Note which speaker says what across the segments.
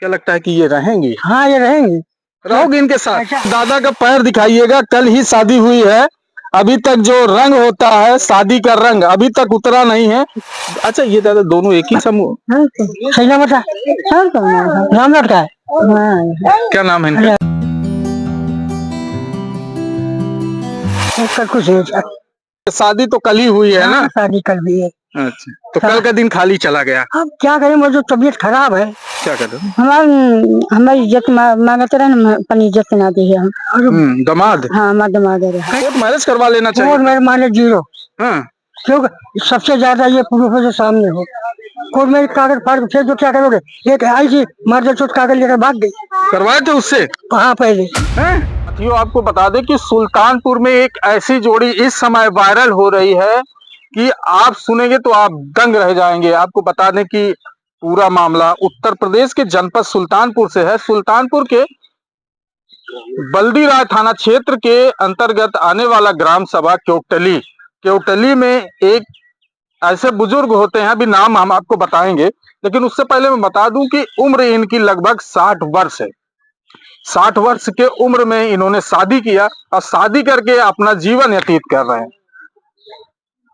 Speaker 1: क्या लगता है कि ये रहेंगी?
Speaker 2: हाँ ये रहेंगी।
Speaker 1: रहोगे इनके साथ?
Speaker 2: अच्छा।
Speaker 1: दादा का पैर दिखाइएगा, कल ही शादी हुई है, अभी तक जो रंग होता है शादी का रंग अभी तक उतरा नहीं है। अच्छा ये दादा दोनों एक ही समूह?
Speaker 2: सही नाम बता। नाम लड़का है।
Speaker 1: क्या नाम है इनका?
Speaker 2: कुछ नहीं।
Speaker 1: शादी तो कल ही हुई है ना?
Speaker 2: शादी कल भी है।
Speaker 1: अच्छा तो कल का दिन खाली चला गया।
Speaker 2: अब क्या करें, मुझे तबीयत खराब है।
Speaker 1: क्या कर रहे?
Speaker 2: हमारी इज्जत मांगते रहे ना, अपनी इज्जत ना दी है हम।
Speaker 1: दामाद?
Speaker 2: हाँ हमारा दामाद है।
Speaker 1: कोर्ट मैरिज करवा लेना चाहिए।
Speaker 2: कोर्ट मैरिज माने 0।
Speaker 1: हाँ।
Speaker 2: क्योंकि सबसे ज्यादा ये प्रूफ है जो सामने हो। कोर्ट में कागज फाड़ फिर तो क्या करोगे, एक आई थी मर्द चोट कागज लेकर भाग गई।
Speaker 1: करवाए थे उससे?
Speaker 2: हाँ पहले।
Speaker 1: साथियों आपको बता दें कि सुल्तानपुर में एक ऐसी जोड़ी इस समय वायरल हो रही है कि आप सुनेंगे तो आप दंग रह जाएंगे। आपको बता दें कि पूरा मामला उत्तर प्रदेश के जनपद सुल्तानपुर से है। सुल्तानपुर के बल्दी राय थाना क्षेत्र के अंतर्गत आने वाला ग्राम सभा केवटली में एक ऐसे बुजुर्ग होते हैं, अभी नाम हम आपको बताएंगे, लेकिन उससे पहले मैं बता दूं कि उम्र इनकी लगभग 60 वर्ष है। 60 वर्ष के उम्र में इन्होंने शादी किया और शादी करके अपना जीवन व्यतीत कर रहे हैं।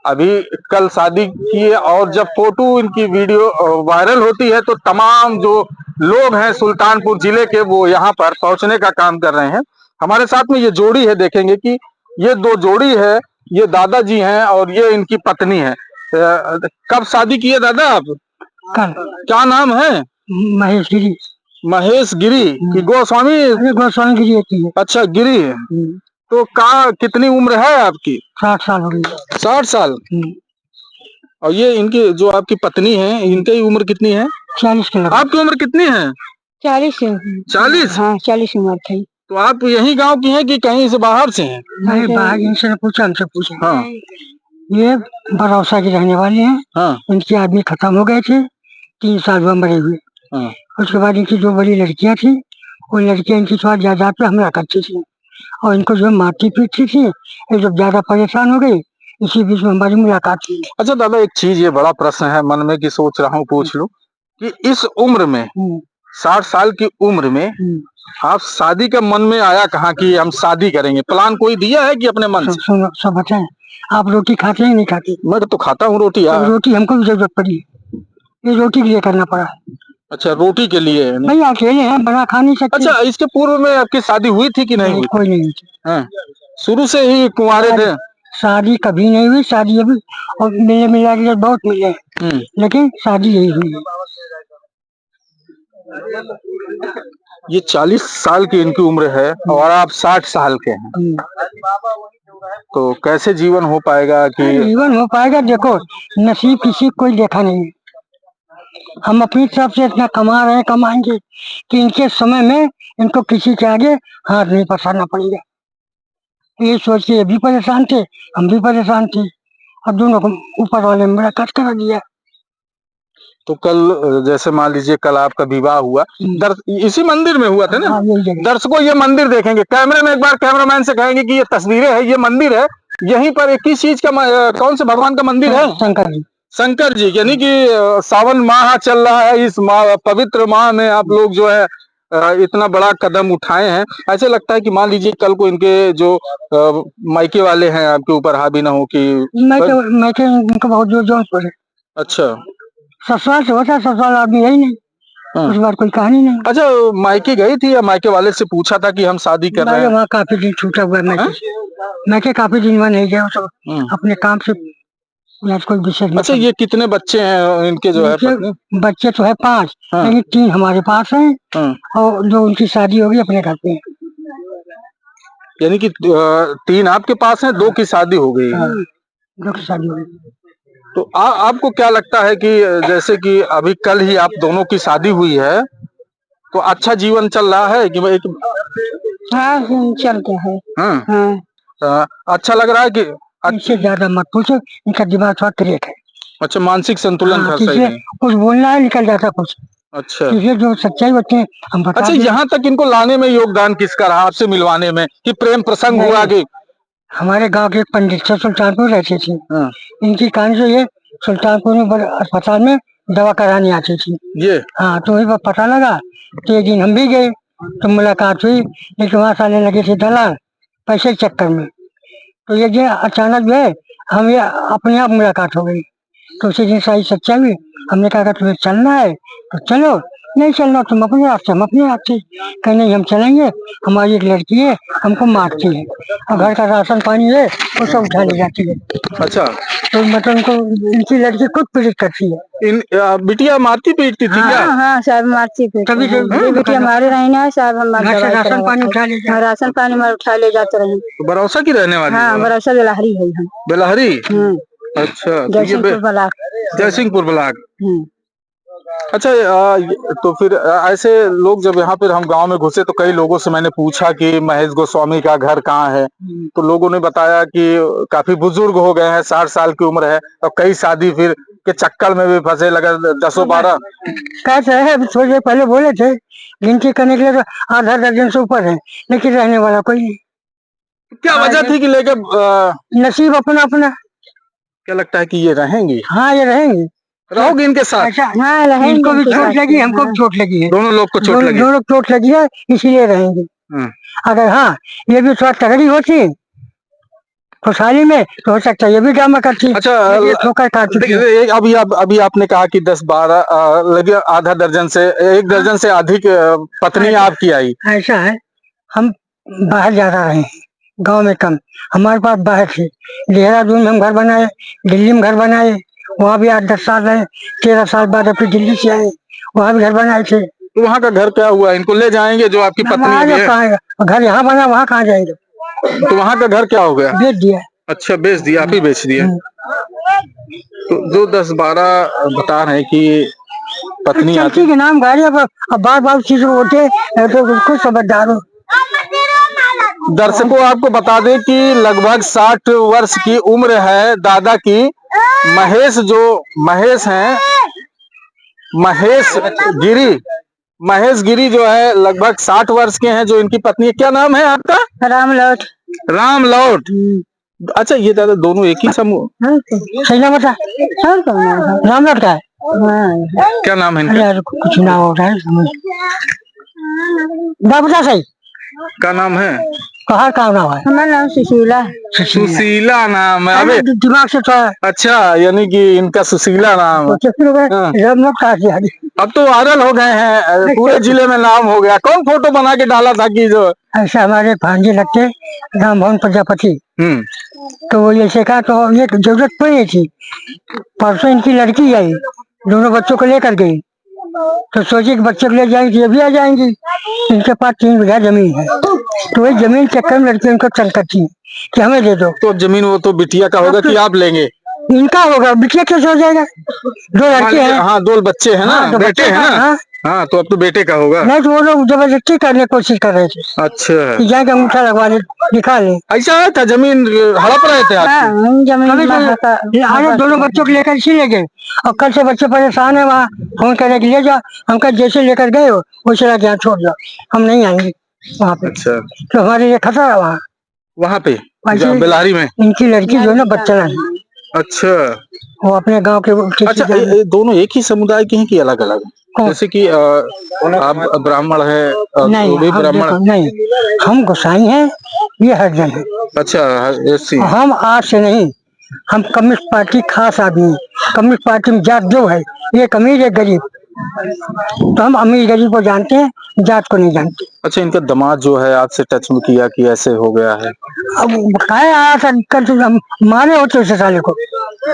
Speaker 1: अभी कल शादी की है और जब फोटो इनकी वीडियो वायरल होती है तो तमाम जो लोग हैं सुल्तानपुर जिले के वो यहाँ पर पहुंचने का काम कर रहे हैं। हमारे साथ में ये जोड़ी है, देखेंगे कि ये 2 जोड़ी है, ये दादाजी हैं और ये इनकी पत्नी है। कब शादी की है दादा आप?
Speaker 2: कल।
Speaker 1: क्या नाम है?
Speaker 2: महेश गिरी।
Speaker 1: महेश गिरी की गोस्वामी?
Speaker 2: गोस्वामी गिरी होती है।
Speaker 1: अच्छा गिरी है। तो कितनी उम्र है आपकी?
Speaker 2: 60 साल हो गई।
Speaker 1: 60 साल। और ये इनकी जो आपकी पत्नी है इनकी उम्र कितनी है?
Speaker 2: 40 की।
Speaker 1: आपकी उम्र कितनी है?
Speaker 2: 40।
Speaker 1: 40?
Speaker 2: हाँ 40 उम्र थी।
Speaker 1: तो आप यही गांव की हैं कि कहीं से बाहर से हैं?
Speaker 2: नहीं बाहर, इनसे पूछा हमसे पूछा।
Speaker 1: हाँ।
Speaker 2: ये बरौसा के रहने वाले हैं।
Speaker 1: हाँ।
Speaker 2: उनके आदमी खत्म हो गए थे, 3 साल वह मरे हुए।
Speaker 1: हाँ।
Speaker 2: उसके बाद इनकी 2 बड़ी लड़कियां थी, वो लड़कियां इनकी थोड़ा जायदाद पे हमला करती थी और इनको जो मारती पीटती थी। ये जब ज्यादा परेशान हो गई, इसी बीच में हमारी मुलाकात हुई।
Speaker 1: अच्छा दादा एक चीज, ये बड़ा प्रश्न है मन में कि सोच रहा हूँ पूछ लूं कि इस उम्र में 60 साल की उम्र में आप शादी का मन में आया कहाँ कि हम शादी करेंगे? प्लान कोई दिया है कि अपने मन से?
Speaker 2: सुनो सब बताएं। आप रोटी खाते हैं नहीं खाते?
Speaker 1: मैं तो खाता हूँ रोटी यार।
Speaker 2: रोटी हमको भी जरूरत पड़ी, ये रोटी के लिए करना पड़ा।
Speaker 1: अच्छा रोटी के लिए?
Speaker 2: नहीं अकेले हैं, बना खा नहीं सकते।
Speaker 1: अच्छा इसके पूर्व में आपकी शादी हुई थी कि नहीं हुई?
Speaker 2: कोई नहीं थी।
Speaker 1: हाँ। शुरू से ही कुंवारे थे? शादी
Speaker 2: कभी नहीं हुई। शादी अभी और मिला के बहुत मिले, लेकिन शादी यही हुई।
Speaker 1: ये 40 साल की इनकी उम्र है और आप 60 साल के हैं, तो कैसे जीवन हो पाएगा? कि
Speaker 2: जीवन हो पाएगा, देखो नसीब किसी कोई देखा नहीं है। हम अपनी तरफ से इतना कमा रहे हैं, कमाएंगे कि इनके समय में इनको किसी के आगे हाथ नहीं पसारना पड़ेगा। ये सोच के ये भी परेशान थे, हम भी परेशान थे, और दोनों को ऊपर वाले ने बड़ा कष्ट करा दिया।
Speaker 1: तो कल जैसे मान लीजिए कल आपका विवाह हुआ, इसी मंदिर में हुआ था ना? दर्शकों ये मंदिर देखेंगे, कैमरे में एक बार कैमरामैन से कहेंगे कि ये तस्वीरें है, ये मंदिर है, यहीं पर किस चीज का कौन से भगवान का मंदिर है? शंकर जी। शंकर जी, यानी कि सावन माह चल रहा है, इस पवित्र माह में आप लोग जो है इतना बड़ा कदम उठाए हैं। ऐसे लगता है कि मान लीजिए कल को इनके जो मायके वाले हैं आपके ऊपर हावी ना हो कि मायके इनका बहुत जोर पड़े। अच्छा
Speaker 2: ससुराल से होता, ससुराल आदमी यही नहीं। उस बार कोई कहानी नहीं।
Speaker 1: अच्छा मायके गई थी या मायके वाले से पूछा था कि हम शादी कर रहे हैं?
Speaker 2: वहाँ काफी दिन छूटा हुआ है, मैं काफी दिन वहाँ नहीं गया, सब अपने काम से कोई विषय नहीं।
Speaker 1: अच्छा ये कितने बच्चे हैं इनके जो है पत्नी? बच्चे
Speaker 2: तो है 5, लेकिन 3 हमारे पास हैं और जो उनकी शादी होगी अपने घर पे।
Speaker 1: यानी कि 3 आपके पास हैं, 2 की शादी हो गई।
Speaker 2: 2 की शादी हो गई।
Speaker 1: तो आपको क्या लगता है कि जैसे कि अभी कल ही आप दोनों की शादी हुई है, तो अच्छा जीवन चल रहा है कि भाई?
Speaker 2: हाँ चलता है।
Speaker 1: हाँ। अच्छा लग रहा है कि?
Speaker 2: इससे ज्यादा मत पूछो, इनका दिमाग थोड़ा क्रिएट है।
Speaker 1: अच्छा मानसिक संतुलन सही नहीं।
Speaker 2: कुछ बोलना है निकल जाता कुछ।
Speaker 1: अच्छा
Speaker 2: जो सच्चाई होती है हम बता।
Speaker 1: अच्छा यहाँ तक इनको लाने में योगदान किसका रहा, आपसे मिलवाने में, कि प्रेम प्रसंग हुआ कि?
Speaker 2: हमारे गांव के पंडित से सुल्तानपुर रहते थे, इनकी कहानी जो ये सुल्तानपुर में बड़े अस्पताल में दवा कराने आती थी।
Speaker 1: ये
Speaker 2: हाँ, तो वही पर पता लगा, तो एक दिन हम भी गए, तो मुलाकात हुई, लेकिन वहाँ साले लगे थे दलाल पैसे के चक्कर में। तो ये जो अचानक जो है हम ये अपने आप मुलाकात हो गई। तो उसी दिन सारी सच्चाई हुई। हमने कहा अगर तुम्हें चलना है तो चलो, नहीं चलना तुम अपने रास्ते हम अपने रास्ते। कहीं नहीं हम चलेंगे, हमारी एक लड़की है हमको मारती है और घर का राशन पानी है वो सब उठा ले जाती है।
Speaker 1: अच्छा,
Speaker 2: तो मतलब उनको इनकी लड़की खुद पीड़ित करती है।
Speaker 1: बिटिया मारती पीटती थी क्या?
Speaker 3: हाँ साहब मारती थी।
Speaker 2: तभी तो
Speaker 3: ये बेटिया हमारे रही ना साहब, हम
Speaker 2: घर से राशन पानी उठा ले जाते।
Speaker 3: राशन पानी में उठा ले जाते रहे।
Speaker 1: तो बरौसा की रहने वाली
Speaker 3: हाँ
Speaker 1: हो?
Speaker 3: बरौसा बेलाहरी है हम।
Speaker 1: बेलाहरी? अच्छा, तो ये
Speaker 3: जयसिंहपुर ब्लॉक।
Speaker 1: जयसिंहपुर ब्लॉक। अच्छा, तो फिर ऐसे लोग जब यहाँ पर हम गांव में घुसे तो कई लोगों से मैंने पूछा कि महेश गोस्वामी का घर कहाँ है, तो लोगों ने बताया कि काफी बुजुर्ग हो गए हैं, 60 साल की उम्र है और कई शादी फिर के चक्कर में भी फंसे, लगा 10-12
Speaker 2: कैसे है। अभी थोड़ी देर पहले बोले थे गिनती करने के लिए तो आधा दर्जन से ऊपर है, लेकिन रहने वाला कोई नहीं।
Speaker 1: क्या वजह थी कि लेके
Speaker 2: नसीब अपना अपना।
Speaker 1: क्या लगता है कि ये रहेंगी?
Speaker 2: हाँ, ये रहेंगे।
Speaker 1: रहोगे इनके साथ?
Speaker 2: अच्छा,
Speaker 3: हाँ रहेंगे
Speaker 2: इनको भी
Speaker 3: इनके
Speaker 2: चोट
Speaker 3: साथ।
Speaker 2: लगी, हमको भी चोट लगी है,
Speaker 1: दोनों लोग को चोट लगी?
Speaker 2: दोनों चोट लगी है, इसीलिए रहेंगे। अगर हाँ ये भी थोड़ा तगड़ी होती खुशहाली में तो हो सकता है ये भी ड्रामा करती।
Speaker 1: अच्छा,
Speaker 2: ये ठोकर खा चुकी है।
Speaker 1: देखिए अभी आपने कहा कि 10-12 लगे, आधा दर्जन से 1 दर्जन से अधिक पत्नी आपकी आई।
Speaker 2: ऐसा है, हम बाहर ज्यादा रहे हैं, गांव में कम। हमारे पास बाहर थे, देहरादून में हम घर बनाए, दिल्ली में घर बनाए, वहाँ भी 8-10 साल रहे। 13 साल बाद अपनी दिल्ली से आए, वहाँ भी घर बनाए थे।
Speaker 1: तो वहाँ का घर क्या हुआ? इनको ले जाएंगे जो आपकी पत्नी अभी है?
Speaker 2: कहाँ घर यहाँ बना, वहाँ कहाँ जाएंगे?
Speaker 1: तो वहाँ का घर क्या हो गया?
Speaker 2: बेच दिया।
Speaker 1: अच्छा, बेच दिया, आप ही बेच दिया। तो जो 10-12 बता रहे हैं कि पत्नी आती
Speaker 2: चलती के नाम गाड़ी पर अब बार चीज होते तो कुछ समझदार हो।
Speaker 1: दर्शकों आपको बता दें कि लगभग 60 वर्ष की उम्र है दादा की। महेश हैं, महेश गिरी जो है लगभग 60 वर्ष के हैं, जो इनकी पत्नी है। क्या नाम है आपका?
Speaker 3: रामलौट।
Speaker 1: रामलौट। अच्छा, ये दादा दोनों एक ही समूह?
Speaker 2: सही ना बता रामलौट का है।
Speaker 1: क्या नाम है इनका?
Speaker 2: यार कुछ ना हो रहा है समझ बता सही
Speaker 1: क्या नाम है?
Speaker 2: कहाँ का नाम है?
Speaker 3: हमारा नाम सुशीला।
Speaker 1: सुशीला नाम है। अबे
Speaker 2: दिमाग से थोड़ा
Speaker 1: अच्छा, यानी कि इनका सुशीला नाम है।
Speaker 2: रामलौट कहाँ से आ गई?
Speaker 1: अब तो वायरल हो गए हैं, पूरे जिले में नाम हो गया। कौन फोटो बना के डाला था कि जो
Speaker 2: ऐसा हमारे भांजे लगते राम भवन प्रजापति, तो वो ऐसे कहा तो ये जरूरत पड़ी थी। परसों इनकी लड़की आई, दोनों बच्चों को लेकर गई, तो सोची कि बच्चे को ले जाएंगी ये भी आ जाएंगी। इनके पास 3 बीघा जमीन है, तो वही जमीन चक्कर में लड़की उनको चल करती कि हमें दे दो।
Speaker 1: तो जमीन वो तो बिटिया का होगा कि आप लेंगे?
Speaker 2: इनका होगा, बिटिया कैसे हो जाएगा? 2 लड़के हैं।
Speaker 1: हाँ, 2 बच्चे हैं ना।
Speaker 2: हाँ, 2
Speaker 1: बेटे
Speaker 2: बच्चे
Speaker 1: हैं ना।
Speaker 2: हाँ।
Speaker 1: हाँ, तो अब तो बेटे का होगा।
Speaker 2: नहीं तो वो लोग जबरदस्ती करने की कोशिश कर रहे थे
Speaker 1: अच्छा,
Speaker 2: कि जाके अंगूठा लगवा ले, दिखा ले।
Speaker 1: ऐसा है था? जमीन हड़प रहे थे आपकी?
Speaker 3: जमीन
Speaker 2: आज दोनों बच्चों को लेकर इसी ले गए, और कल से बच्चे परेशान है, वहाँ फोन करने के लिए जाओ। हम कल जैसे लेकर गए हो वैसे लगे यहाँ छोड़ जाओ, हम नहीं आएंगे वहाँ पे।
Speaker 1: अच्छा,
Speaker 2: तो हमारे लिए खतरा है
Speaker 1: वहाँ पे
Speaker 2: वैसे
Speaker 1: बेलारी में।
Speaker 2: इनकी लड़की जो है ना बच्चा है,
Speaker 1: अच्छा,
Speaker 2: वो अपने गांव के
Speaker 1: अच्छा, ये दोनों एक ही समुदाय के हैं कि अलग अलग? जैसे कि आप ब्राह्मण है,
Speaker 2: नहीं,
Speaker 1: वो भी
Speaker 2: हम
Speaker 1: ब्राह्मण?
Speaker 2: देखो, नहीं, हम गोसाई हैं, ये हरिजन है।
Speaker 1: अच्छा, ऐसी।
Speaker 2: हम आज से नहीं, हम कम्युनिस्ट पार्टी खास आदमी। कम्युनिस्ट पार्टी में जात जो है, एक अमीर एक गरीब, तो हम अमीर गरीब को जानते हैं, जात को नहीं जानते।
Speaker 1: अच्छा, इनका दामाद जो है आपसे टच में किया कि ऐसे हो गया है?
Speaker 2: अब काय आया था कल, तो हम मारे होते उसे साले को,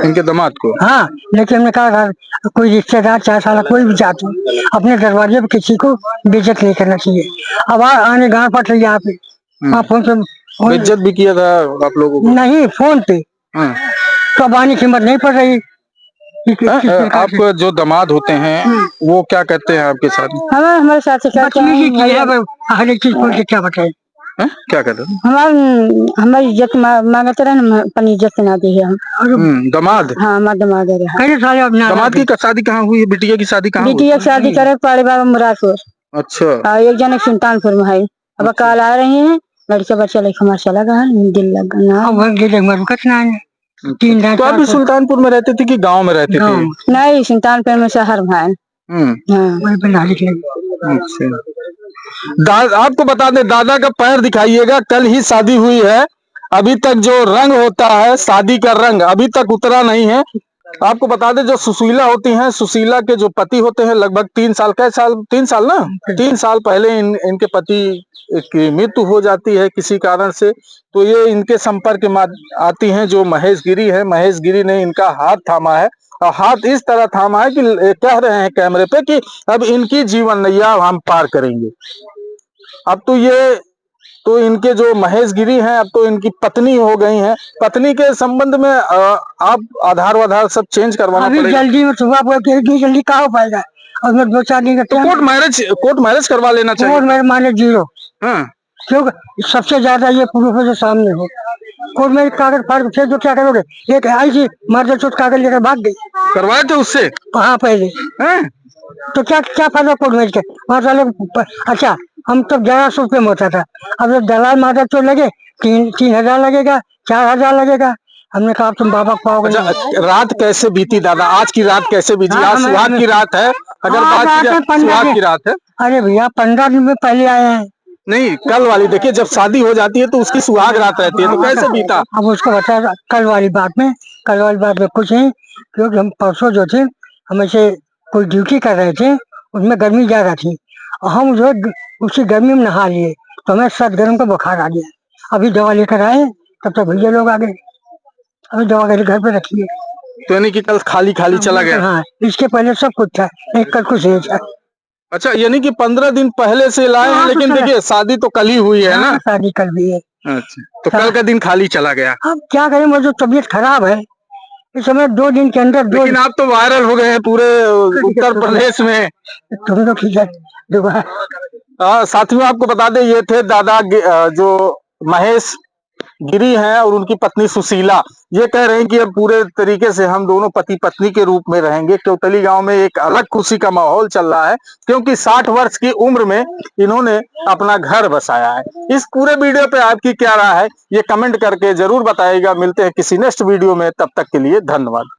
Speaker 1: इनके दामाद को?
Speaker 2: हाँ, लेकिन हमने कहा कोई रिश्तेदार चाहे साला कोई भी जात हो, अपने दरवाजे पे किसी को बेइज्जत नहीं करना चाहिए। अब आने गाँव पट रही यहाँ पे, हाँ, फोन पे
Speaker 1: बेइज्जत भी किया था आप लोगों को?
Speaker 2: नहीं, फोन पे। तो अब आने की हिम्मत नहीं पड़ रही।
Speaker 1: आपको जो दामाद होते हैं वो क्या कहते हैं आपके साथ?
Speaker 3: हमारे साथ
Speaker 2: हर एक चीज बोल के क्या बताए?
Speaker 1: क्या कहते हैं?
Speaker 3: हमारी इज्जत मांगते रहे ना, अपनी इज्जत ना दी है हम।
Speaker 1: दामाद?
Speaker 3: हाँ, हमारा दामाद है।
Speaker 1: दामाद की शादी कहाँ हुई? बिटिया की शादी कहाँ हुई?
Speaker 3: बिटिया की शादी करे पाड़े बाबा मुरादपुर।
Speaker 1: अच्छा,
Speaker 3: एक जन सुल्तानपुर में है। अब कल आ रही है, लड़के बच्चे लेके हमारे चला गया, दिल लग गया।
Speaker 2: तीन रात
Speaker 1: तो आप भी सुल्तानपुर में रहते थे कि गांव में रहते
Speaker 2: गाँव
Speaker 1: थे?
Speaker 3: नहीं सुल्तानपुर में शहर में है। हाँ
Speaker 2: वही पे नाली लगी।
Speaker 1: आपको बता दें, दादा का पैर दिखाइएगा, कल ही शादी हुई है, अभी तक जो रंग होता है शादी का रंग अभी तक उतरा नहीं है। आपको बता दें, जो सुशीला होती हैं, सुशीला के जो पति होते हैं लगभग 3 साल, कैसे साल, 3 साल ना, 3 साल पहले इनके पति की मृत्यु हो जाती है किसी कारण से। तो ये इनके संपर्क में आती हैं जो महेश गिरी है। महेश गिरी ने इनका हाथ थामा है और हाथ इस तरह थामा है कि कह रहे हैं कैमरे पे कि अब इनकी जीवन नैया हम पार करेंगे। अब तो इनके जो महेश गिरी हैं अब तो इनकी पत्नी हो गई हैं। पत्नी के संबंध में आप आधार सब चेंज करवाना
Speaker 2: अभी
Speaker 1: पड़ेगा।
Speaker 2: जल्दी में सुबह बोल के इतनी जल्दी कहाँ हो पाएगा, और मैं 2-4 दिन का
Speaker 1: तो कोर्ट मैरिज करवा लेना चाहिए।
Speaker 2: कोर्ट मेरे माने 0,
Speaker 1: हाँ।
Speaker 2: क्योंकि सबसे ज्यादा ये प्रूफ है जो सामने हो। कोर्ट में कागज फाड़ फिर तो क्या करोगे, एक आई थी मर्द चोट कागज लेकर भाग गई।
Speaker 1: करवाए थे उससे?
Speaker 2: हाँ पहले।
Speaker 1: हाँ?
Speaker 2: तो क्या क्या फायदा कोर्ट मैरिज के वहाँ साले। अच्छा हम तो 1100 रुपये में होता था, अब जब दलाल माता तो लगे 3,000 लगेगा, 4,000 लगेगा। हमने कहा तुम बाबा पाओगे।
Speaker 1: अच्छा, रात कैसे बीती दादा? आज की रात कैसे बीती? आज सुहाग की रात है, अगर बात की जाए सुहाग की रात है।
Speaker 2: अरे भैया 15 दिन में पहले आए हैं।
Speaker 1: नहीं, कल वाली देखिए, जब शादी हो जाती है तो उसकी सुहाग रात रहती है, तो कैसे बीता?
Speaker 2: अब उसको बता कल वाली बात में कुछ नहीं, क्योंकि हम परसों जो थे हम ऐसे कोई ड्यूटी कर रहे थे, उसमें गर्मी ज्यादा थी और हम जो उसी गर्मी में नहा लिए तो हमें सर्द गर्म का बुखार आ गया। अभी दवा लेकर आए तब तक भैया लोग आ गए, अभी दवा कर घर पे रखी है।
Speaker 1: तो यानी कि कल खाली खाली चला गया?
Speaker 2: हाँ, इसके पहले सब कुछ था, एक कल कुछ नहीं था।
Speaker 1: अच्छा, यानी कि 15 दिन पहले से लाए हैं, लेकिन देखिए शादी तो कल ही हुई है ना?
Speaker 2: शादी कल भी है।
Speaker 1: अच्छा, तो कल का दिन खाली चला गया।
Speaker 2: अब क्या करें, मुझे तबीयत खराब है इस समय, 2 दिन के अंदर
Speaker 1: लेकिन आप तो वायरल हो गए हैं पूरे उत्तर प्रदेश में।
Speaker 2: तुम तो ठीक है
Speaker 1: साथियों, आपको बता दें, ये थे दादा जो महेश गिरी हैं और उनकी पत्नी सुशीला। ये कह रहे हैं कि अब पूरे तरीके से हम दोनों पति पत्नी के रूप में रहेंगे। केवटली गांव में एक अलग खुशी का माहौल चल रहा है, क्योंकि 60 वर्ष की उम्र में इन्होंने अपना घर बसाया है। इस पूरे वीडियो पे आपकी क्या राय है, ये कमेंट करके जरूर बताइएगा। मिलते हैं किसी नेक्स्ट वीडियो में, तब तक के लिए धन्यवाद।